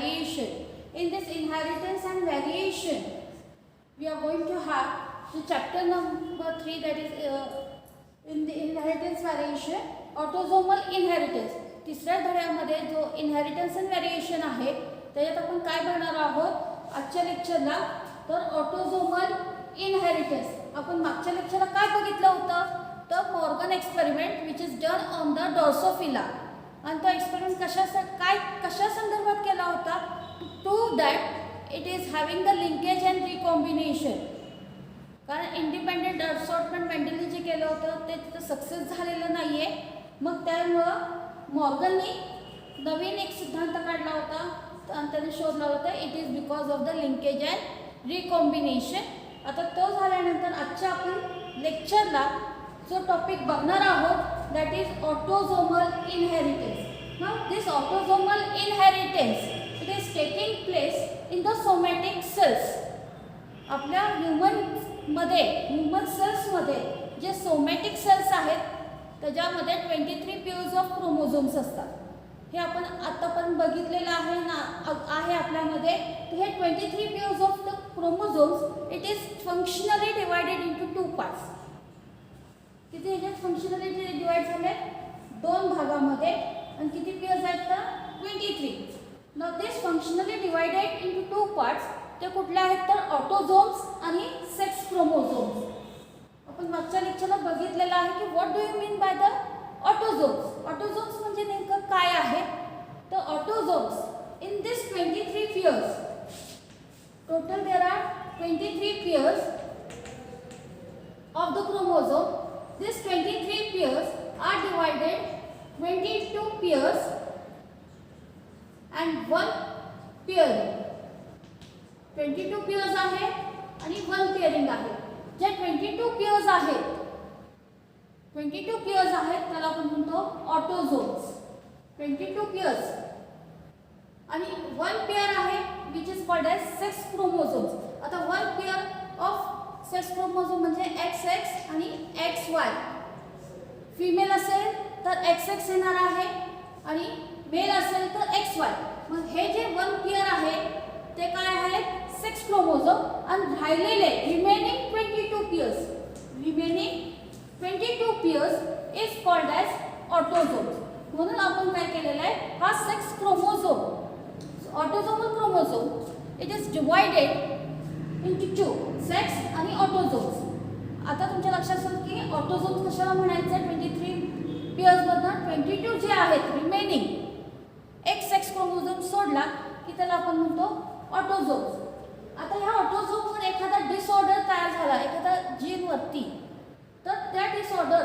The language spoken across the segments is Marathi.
variation. In this inheritance and variation, we are going to have the chapter number 3, that is in the inheritance variation, autosomal inheritance. तिसऱ्या धड्यामध्ये जो इनहेरिटन्स अँड व्हेरिएशन आहे त्याच्यात आपण काय बघणार आहोत आजच्या लेक्चरला, तर ऑटोझोमल इनहेरिटन्स. आपण मागच्या लेक्चरला काय बघितलं होतं, तर Morgan experiment which is done on the drosophila. आणि तो एक्सपेरिमेंट कशा संदर्भात केला होता, to that it is having the linkage and recombination. कारण इंडिपेंडेंट असॉर्टमेंट मेंडलने जे केलं होतं ते तिथं सक्सेस झालेलं नाही आहे. मग त्यामुळं मॉर्गननी नवीन एक सिद्धांत काढला होता आणि त्याने शोध लावला होता, it is because of the linkage and recombination. आता तो झाल्यानंतर आजच्या आपण लेक्चरला जो टॉपिक बघणार आहोत that is autosomal inheritance. Now this autosomal inheritance it is taking place in the somatic cells. आपल्या ह्युमन सेल्समध्ये जे सोमॅटिक सेल्स आहेत त्याच्यामध्ये 23 पेअर्स ऑफ क्रोमोझोम्स असतात. हे आपण आतापर्यंत बघितलेलं आहे आहे आपल्यामध्ये. तर हे 23 pairs of the chromosomes it is functionally divided into 2 parts. किती ह्याच्यात फंक्शनली डिवाइड झाले 2 भागामध्ये. आणि किती पेअर्स आहेत तर 23. नाउ दिस फंक्शनली डिवायडेड इंटू 2 पार्ट्स ते कुठले आहेत तर ऑटोझोम्स आणि सेक्स क्रोमोझोम्स. आपण मागच्या लेक्चरला बघितलेलं आहे की what do you mean by the autosomes. Autosomes म्हणजे नेमकं काय आहे, तर autosomes in this 23 pairs, total there are 23 pairs of the chromosome. This 23 pairs are divided 22 pairs and 1 pairing. 22 pairs आहे आणि 1 पेअरिंग आहे. जे 22 पेअर्स आहेत त्याला आपण म्हणतो ऑटोझोम्स. 22 पेअर्स आणि 1 पेअर आहे which is called as sex chromosomes. आता 1 पेअर ऑफ सेक्स क्रोमोझोम म्हणजे XX आणि XY. फिमेल असेल तर XX येणार आहे आणि मेल असेल तर XY. मग हे जे 1 पेअर आहे ते काय आहेत सेक्स क्रोमोझोम. आणि राहिलेले remaining 22 pairs is called as autosomes. म्हणून आपण काय केलेलं आहे, हा sex chromosome autosomal chromosome it is divided into 2, sex आणि ऑटोझोम्स. आता तुमच्या लक्षात असेल की ऑटोझोम्स कशाला म्हणायचं, 23 पेअर्समधनं 22 जे आहेत रिमेनिंग एक सेक्स क्रोमोझोम सोडला की त्याला आपण म्हणतो ऑटोझोम्स. आता ह्या ऑटोझोमवर एखादा डिसऑर्डर तयार झाला एखादा जीनवरती, तर त्या disorder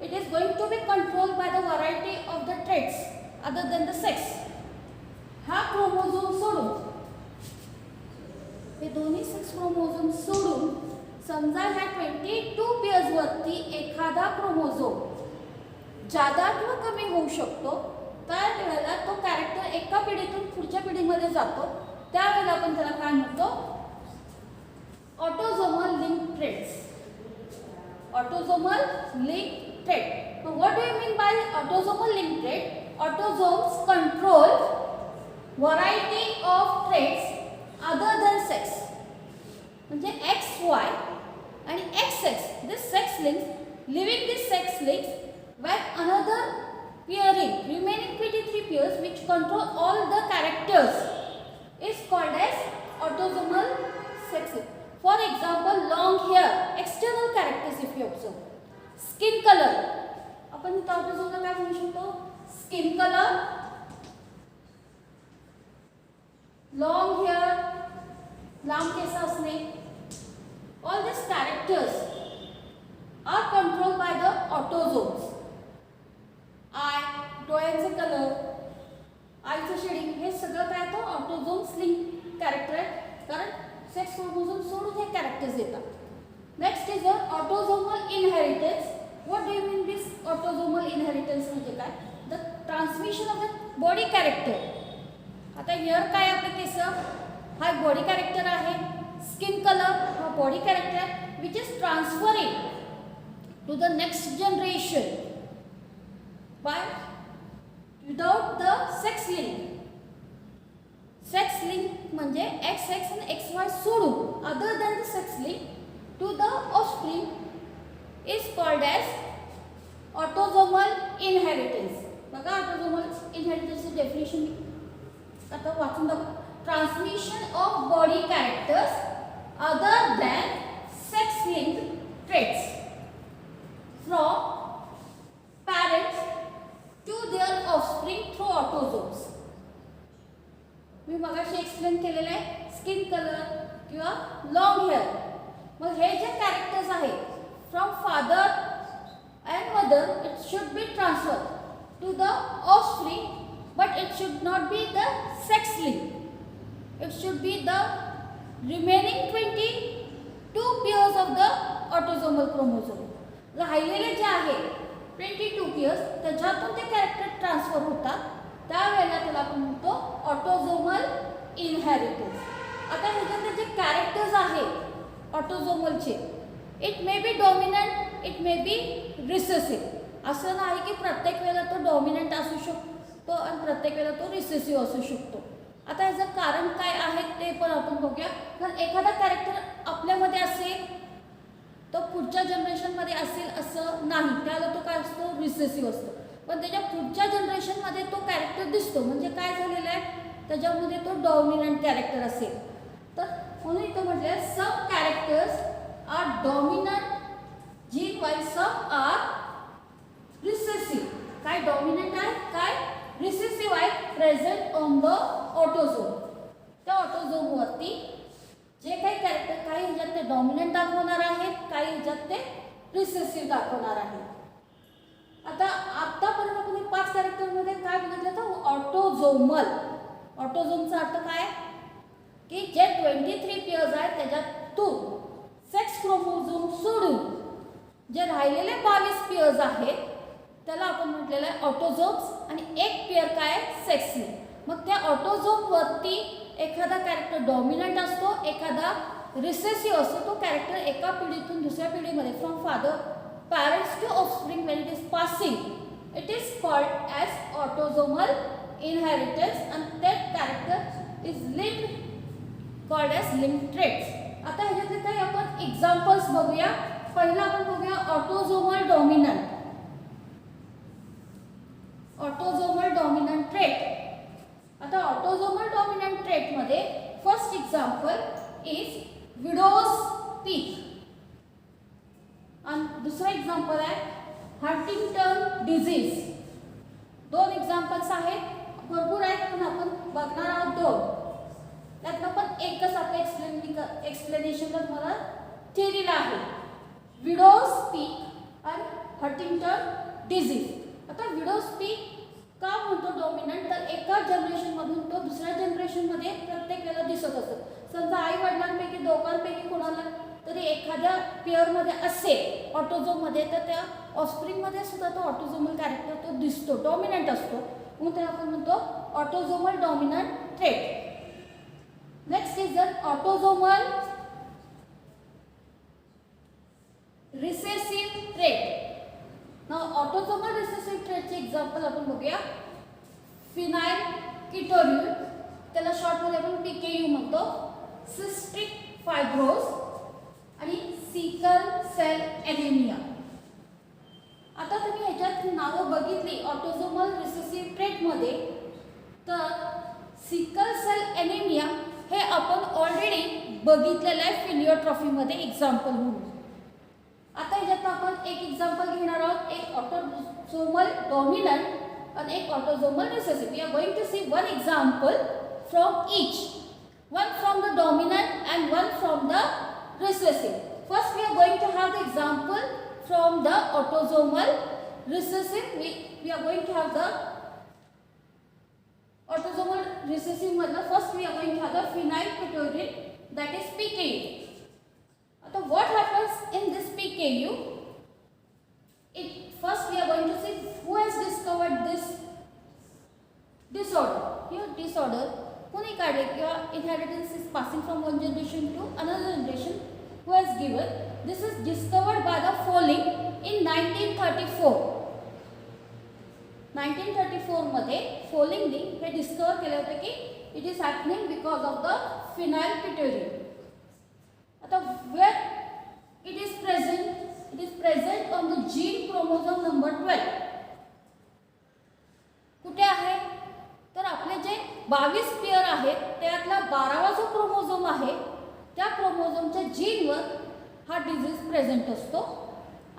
it is going to be controlled by the variety of the traits other than the sex. हा क्रोमोझोम सोडून हे दोन्ही सेक्स क्रोमोझोम सोडून समजा ह्या 22 पेअर्सवरती एखादा क्रोमोझोम जादा किंवा कमी होऊ शकतो, त्यावेळेला तो कॅरेक्टर एका पिढीतून पुढच्या पिढीमध्ये जातो. त्यावेळेला आपण त्याला काय म्हणतो, autosomal link traits. Autosomal link trait. What do you mean by autosomal link trait? Autosomes control variety of traits other than sex. म्हणजे XY आणि XX, this sex links, living this sex links where another pairing remaining 23 pairs which control all the characters is called as autosomal sex. For example, long hair, external characters if you observe. Skin color, आपण इथं autosomal काय म्हणू शकतो, skin color, long hair, लांब केस असणे, all these characters are controlled by the autosomes. I, डोळ्यांचे कलर, आईचं शेडिंग, हे सगळं काय तो ऑटोझोम्स लिंक कॅरेक्टर आहे. कारण सेक्स क्रोमोझोम सोडून हे कॅरेक्टर्स येतात. Next is autosomal inheritance. What do you mean this autosomal inheritance म्हणजे काय, the transmission of the body character. आता हिअर काय आपलं केस, हा बॉडी कॅरेक्टर आहे. स्किन कलर हा body character which is transferring to the next generation by without the sex link. म्हणजे XX आणि XY सोडून other than the sex link to the offspring is called as autosomal inheritance. बघा ऑटोझोमल इनहेरिटन्सची डेफिनेशन आता वाचून दाखव. Transmission of body characters other than sex linked traits from parents to their offspring through autosomes. मी मगाशी एक्सप्लेन केलेलं आहे स्किन कलर किंवा लॉंग हेअर. मग हे जे कॅरेक्टर्स आहेत from father and mother it should be transfer to the offspring, but it should not be the sex link. It should be the remaining 22 pairs of the autosomal chromosome. राहिलेले जे आहे 22 पेयर्स त्याच्यातून ते कॅरेक्टर ट्रान्सफर होतात, त्यावेळेला त्याला आपण म्हणतो ऑटोझोमल इनहेरिटन्स. आता ह्याच्यातले जे कॅरेक्टर्स आहेत ऑटोझोमलचे, it may be dominant, it may be recessive. असं नाही की प्रत्येक वेळेला तो डॉमिनंट असू शकतो आणि प्रत्येक वेळेला तो रिसेसिव्ह असू शकतो. आता ह्याचं कारण काय आहे ते पण आपण बघूया. कारण एखादा कॅरेक्टर आपल्यामध्ये असेल तो पुढच्या जनरेशनमध्ये असेल असं नाही, त्याला तो काय असतो रिसेसिव्ह असतो. पण त्याच्या पुढच्या जनरेशनमध्ये तो कॅरेक्टर दिसतो म्हणजे काय झालेलं आहे त्याच्यामध्ये तो डॉमिनंट कॅरेक्टर असेल. तर म्हणून इथं म्हटलं some characters are dominant gene while some are recessive. काय डॉमिनंट आहे काय रिसेसिव्ह आहे प्रेझेंट ऑन द ऑटोझोम. त्या ऑटोझोमवरती जे काही कॅरेक्टर काही ह्याच्यात ते डॉमिनंट दाखवणार आहेत, काही ह्याच्यात ते रिसेसिव्ह दाखवणार आहेत. आता आतापर्यंत आपण 5 कॅरेक्टरमध्ये काय बघितलं तर ऑटोझोमल. ऑटोझोमचा अर्थ काय की जे 23 पेयर्स आहेत त्याच्यातून सेक्स क्रोमोझोम सोडून जे राहिलेले 22 पेयर्स आहेत त्याला आपण म्हटलेलं आहे ऑटोझोम्स आणि एक पेयर काय आहे सेक्स लिंक. मग त्या ऑटोझोमवरती एखादा कॅरेक्टर डॉमिनंट असतो, एखादा रिसेसिव्ह असतो. तो कॅरेक्टर एका पिढीतून दुसऱ्या पिढीमध्ये from father parents to offspring when it is passing it is called as autosomal inheritance and that character is linked called as linked traits. आता ह्याच्यातले काही आपण एक्झाम्पल्स बघूया. पहिला आपण बघूया autosomal dominant. Autosomal dominant trait. आता ऑटोझोमल डॉमिनंट ट्रेटमध्ये first example is widow's peak आणि दुसरं एक्झाम्पल आहे हंटिंग्टन डिझीज. 2 एक्झाम्पल्स आहेत, भरपूर आहेत पण आपण बघणार आहोत 2. त्यातनं पण एकच आपल्या एक्सप्लेनेशनला तुम्हाला थिअरीला आहे विडोज पीक आणि हंटिंग्टन डिझीज. आता विडोज पीक का म्हणतो डॉमिनंट तर एका जनरेशनमधून तो दुसऱ्या जनरेशनमध्ये प्रत्येक वेळेला दिसत असतो. समजा आई वडिलांपैकी दोघांपैकी कोणाला तरी एखाद्या पेअरमध्ये असेल ऑटोझोममध्ये तर त्या ऑफस्प्रिंगमध्ये सुद्धा तो ऑटोझोमल कॅरेक्टर तो दिसतो, डॉमिनंट असतो. म्हणून त्याला आपण म्हणतो autosomal dominant trait. Next is the autosomal recessive trait. Now autosomal recessive ट्रेटचे एक्झाम्पल आपण बघूया. फिनाइल किटोन्यूल, त्याला शॉर्टमध्ये आपण PKU म्हणतो, सिस्टिक फायब्रोज आणि सिकल सेल एनिमिया. आता तुम्ही ह्याच्यात नावं बघितली ऑटोझोमल रिसेसिव्ह ट्रेटमध्ये तर सिकल सेल एनिमिया हे आपण ऑलरेडी बघितलेलं आहे फिलिओट्रॉफीमध्ये एक्झाम्पल म्हणून. आता ह्याच्यात आपण एक एक्झाम्पल घेणार आहोत, एक ऑटोझोमल डॉमिनंट आणि एक autosomal recessive. We are going to see one example from each, one from the dominant and one from the recessive. First we are going to have the example from the autosomal recessive. We are going to have the autosomal recessive madla. First we are going to have the phenylketonuria, that is PKU. So what happens in this PKU? First we are going to see who has discovered this disorder. Here disorder Kuni cardiac inheritance is passing from one generation to another generation. Who has given? This is discovered by the Folling in 1934. 1934 मध्ये फोलिंगने हे डिस्कवर केले होते की It is happening because of the phenylketonuria. आता where it is present on the gene chromosome number 12. कुठे आहे तर आपले जे 22 पेअर आहेत त्यातला 12वा जो क्रोमोझोम आहे त्या क्रोमोझोमच्या जीनवर हा डिसीज प्रेझेंट असतो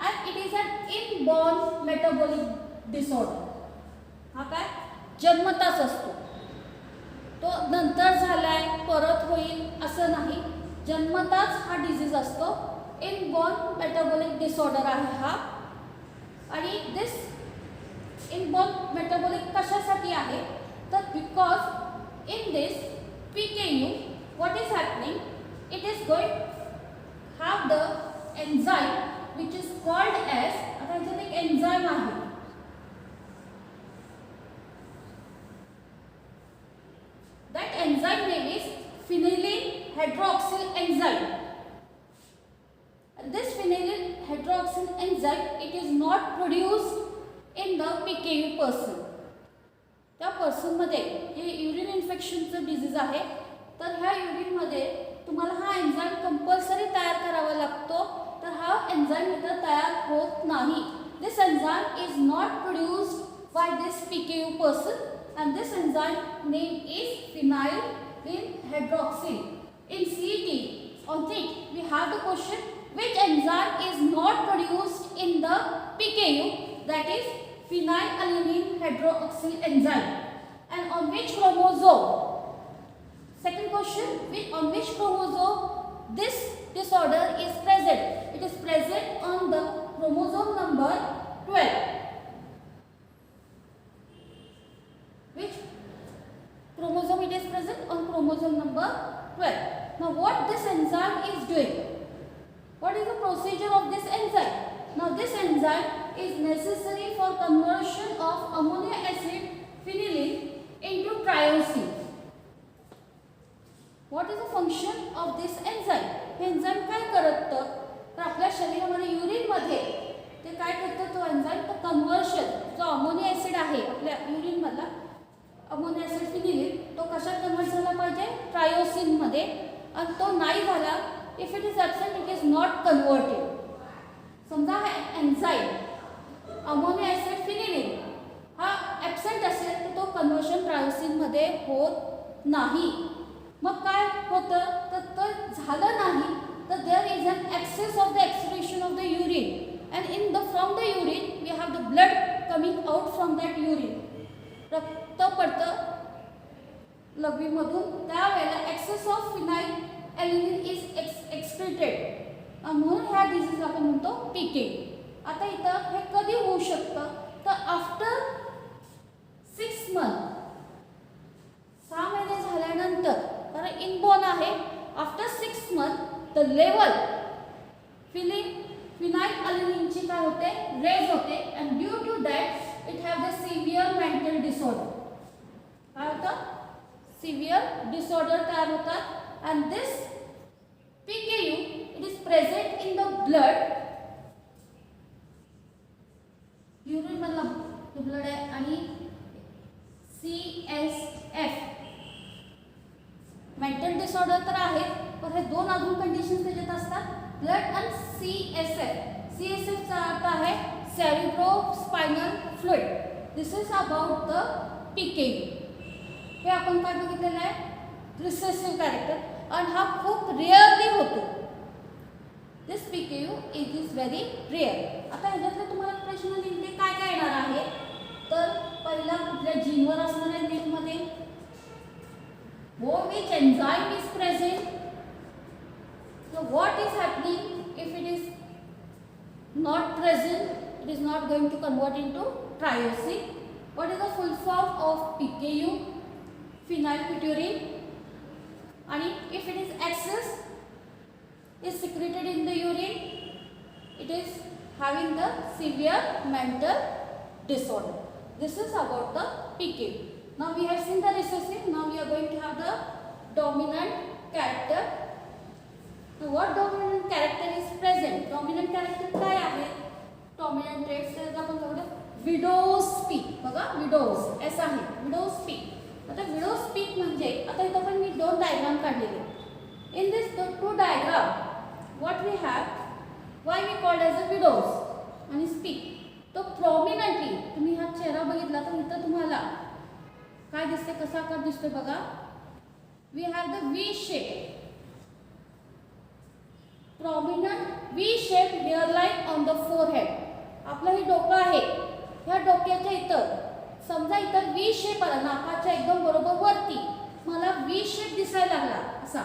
and it is an inborn metabolic disorder. हा काय जन्मताच असतो, तो नंतर झालाय परत होईल असं नाही, जन्मताच हा डिसीज असतो. इनबॉर्न मेटाबॉलिक डिसऑर्डर आहे हा. आणि दिस इनबॉर्न मेटाबॉलिक कशासाठी आहे तर because in this PKU what is happening, it is going have the enzyme which is called as, आता याच्यात एक एन्झाईम आहे, that enzyme name is phenylalanine hydroxyl enzyme. This phenylalanine hydroxyl enzyme, it is not produced in the PKU person. त्या पर्सन मध्ये हे युरिन इन्फेक्शनचं डिसीज आहे तर ह्या युरिन मध्ये तुम्हाला हा एन्झाईम कंपल्सरी तयार करावा लागतो, तर हा एन्झाईम इथं तयार होत नाही. This enzyme is not produced by this PKU person and this enzyme name is phenylalanine hydroxyl. In CET on it we have the question which enzyme is not produced in the PKU, that is phenylalanine hydroxyl enzyme, and on which chromosome. Second question, on which chromosome this disorder is present? It is present on the chromosome number 12. Which chromosome it is present? On chromosome number 12. Now what this enzyme is doing? What is the procedure of this enzyme? Now this enzyme is necessary for conversion of ammonia acid phenylalanine into triosine. What is the function of this enzyme? हे एन्झाईम काय करतं तर आपल्या शरीरामध्ये युरिन मध्ये ते काय करतं, तो एन्झाईम तो कन्वर्शन, जो अमोनिया ॲसिड आहे आपल्या युरिन मधला अमोनिया ॲसिड फिनिलिन, तो कशात कन्वर्ट झाला पाहिजे ट्रायोसिन मध्ये, आणि तो नाही झाला, if it is absent it is not converted. समजा हा एन्झाईम अमोनिया ॲसिड फिनिलिन हा ॲब्सेंट असेल तर तो कन्वर्शन ट्रायोसिन मध्ये होत नाही. मग काय होतं तर तो झालं नाही तर there is an excess of the excretion of the urine and in the from the urine we have the blood coming out from that urine. रक्त पडतं लघवीमधून, त्यावेळेला excess of phenylalanine is excreted, म्हणून ह्या डिसीज आपण म्हणतो PKU. आता इथं हे कधी होऊ शकतं तर आफ्टर 6 मंथ, 6 महिने झाल्यानंतर, कारण इनबॉर्न आहे, आफ्टर 6 मंथ द लेवल फिनाइलएलिनिनची काय होते रेज होते and due to that it have the severe mental disorder. काय होतं सिव्हिअर डिसऑर्डर तयार होतात and this PKU it is present in the blood. Urine मधला ब्लड आहे आणि CSF. मेंटल डिसऑर्डर तर आहे पण हे दोन अजून कंडिशन्स त्याच्यात असतात, ब्लड आणि CSF. CSF चा अर्थ आहे cerebrospinal fluid. This is about the PKU. हे आपण काय बघितलेलं आहे रिसेसिव्ह कॅरेक्टर आणि हा खूप रेअरली होतो. दिस PKU it is very rare. आता ह्याच्यातले तुम्हाला प्रश्न नेमके काय काय येणार आहे तर पहिला कुठल्या जीनवर असणार आहे नेममध्ये, which enzyme is present, so what is happening if it is not present, it is not going to convert into triosine. What is the full form of PKU? Phenylketonuria. And if it is excess is secreted in the urine, it is having the severe mental disorder. This is about the PKU. Now we have seen the recessive. Now we are going to have the dominant character. Now what dominant character is present? Dominant character काय आहे? Dominant traits तर आपण बघूया. Widow's peak. बघा widow's S आहे. Widow's peak. आता widow's peak म्हणजे आता इथं पण मी दोन डायग्राम काढलेले. In this two diagram what we have, why we called as a widows आणि स्पीक. तो प्रॉमिनंटली तुम्ही हा चेहरा बघितला तर इथं तुम्हाला काय दिसते, कसा आकार दिसतोय बघा. We have the V shape, prominent V shape hairline on the forehead. आपलं हे डोकं आहे, ह्या डोक्याच्या इथं समजा इथं वी शेप आला, नाकाच्या एकदम बरोबर वरती मला वी शेप दिसायला लागला, असा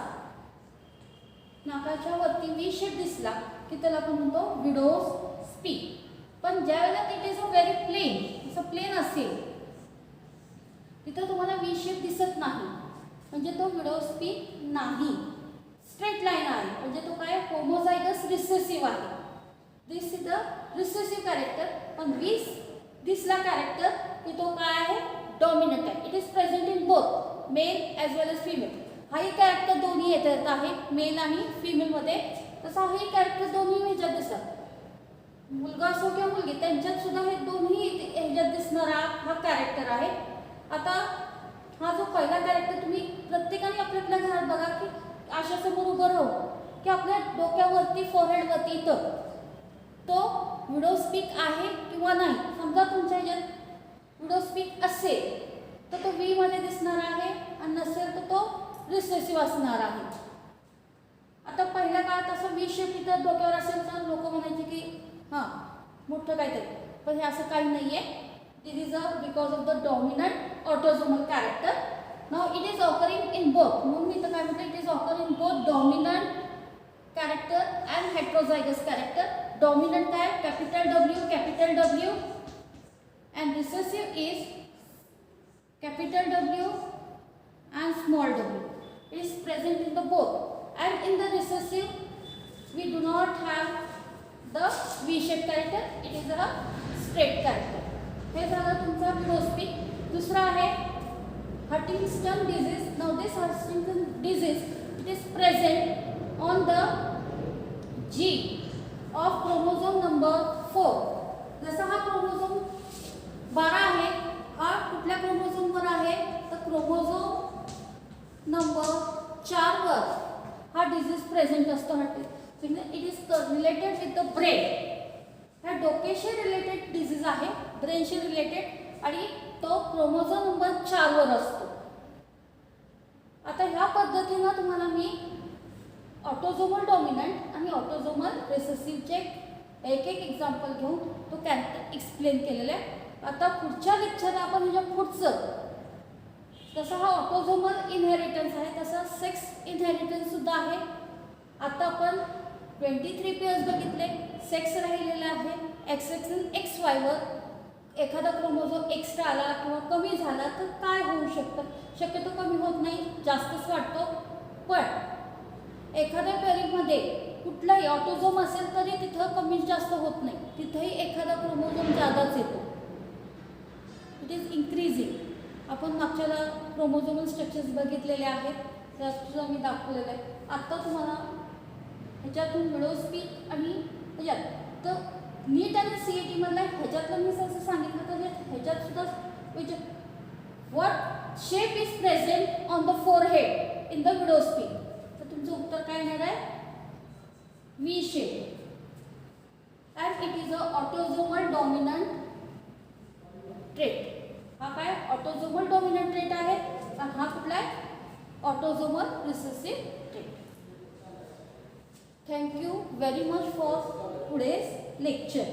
नाकाच्या वरती वी शेप दिसला की त्याला आपण म्हणतो विडोज स्पीक. पण ज्या वेळेला it is a very plain, असं प्लेन असेल तिथं तुम्हाला वी शेप दिसत नाही म्हणजे तो विडोज स्पीक नाही. स्ट्रेट लाईन आहे म्हणजे तो काय होमोझायगस रिसेसिव्ह आहे. This is the recessive character. पण दिसला कॅरेक्टर की तो काय आहे, डॉमिनंट आहे. It is present in both male as well as female. हाही कॅरेक्टर दोन्ही येत आहे मेल आणि फिमेलमध्ये. तसा हाही कॅरेक्टर दोन्ही ह्याच्यात दिसतात, मुलगा असो किंवा मुलगी त्यांच्यात सुद्धा हे दोन्ही ह्याच्यात दिसणारा हा कॅरेक्टर आहे. आता हा जो पहिला कॅरेक्टर तुम्ही प्रत्येकाने आपल्या घरात बघा की अशा समोर उभं राहू की आपल्या डोक्यावरती फोरहेडवरती इथं तो विडो स्पीक आहे किंवा नाही. समजा तुमच्या ह्याच्यात विडो स्पीक असेल तर तो वी मध्ये दिसणार आहे आणि नसेल तर तो रिसेसिव्ह असणार आहे. आता पहिल्या काळात असं वी शेप इथं डोक्यावर असेल तर लोक म्हणायचे की हां मोठं काहीतरी, पण हे असं काही नाही आहे. This is a because of the dominant autosomal character. Now it is occurring in both. म्हणून मी इथं काय म्हटलं, it is occur in both dominant character and heterozygous character. Dominant काय, capital W and recessive is capital W and small W. It is present in the both. And in the recessive, we do not have the V-shaped character. It is a straight character. हे झालं तुमचा विडो स्पीक. दुसरा आहे Huntington disease. Now this Huntington disease, it is present on the gene of chromosome number 4. जसा हा क्रोमोझोम 12 आहे, हा कुठल्या क्रोमोझोमवर आहे तर क्रोमोझोम नंबर 4 वर हा डिजीज प्रेझेंट असतो. It is related with the brain. ह्या डोक्याशी रिलेटेड डिजीज आहे, ब्रेनशी रिलेटेड, आणि तो क्रोमोझोम नंबर 4 वर असतो. आता ह्या पद्धतीनं तुम्हाला मी ऑटोझोमल डॉमिनंट आणि ऑटोझोमल रिसेसिव्हचे एक एक्झाम्पल घेऊन तो कॅरेक्टर एक्सप्लेन केलेला आहे. आता पुढच्या लेक्चरला आपण ह्याच्या पुढचं तसा हा ऑटोझोमल इनहेरिटन्स आहे, तसा सेक्स इनहेरिटन्स सुद्धा आहे. आता आपण 23 पेअर्स बघितले, सेक्स राहिलेला आहे. एक्स आणि एक्स वायवर एखादा क्रोमोझोम एक्स्ट्रा आला किंवा कमी झाला तर काय होऊ शकतं. शक्यतो कमी होत नाही, जास्तच वाटतो. पण एखाद्या पेअरिंगमध्ये कुठलाही ऑटोझोम असेल तरी तिथं कमी जास्त होत नाही, तिथंही एखादा क्रोमोझोम जादाच येतो. It is increasing. आपण मागच्याला क्रोमोझोमल स्ट्रक्चर्स बघितलेले आहेत, त्यासुद्धा मी दाखवलेलं आहे. आत्ता तुम्हाला ह्याच्यातून विडो स्पीक आणि ह्याच्यात तर नीट आणि CET मधला ह्याच्यातलं मी असं सांगितलं तर ह्याच्यात सुद्धा what shape is present on the forehead in the widow speak. तर तुमचं उत्तर काय येणार आहे, V shape. And it is a autosomal dominant trait. हा काय ऑटोझोमल डॉमिनंट ट्रेट आहे आणि हा कुठला आहे, autosomal recessive trait. Thank you very much for today's lecture.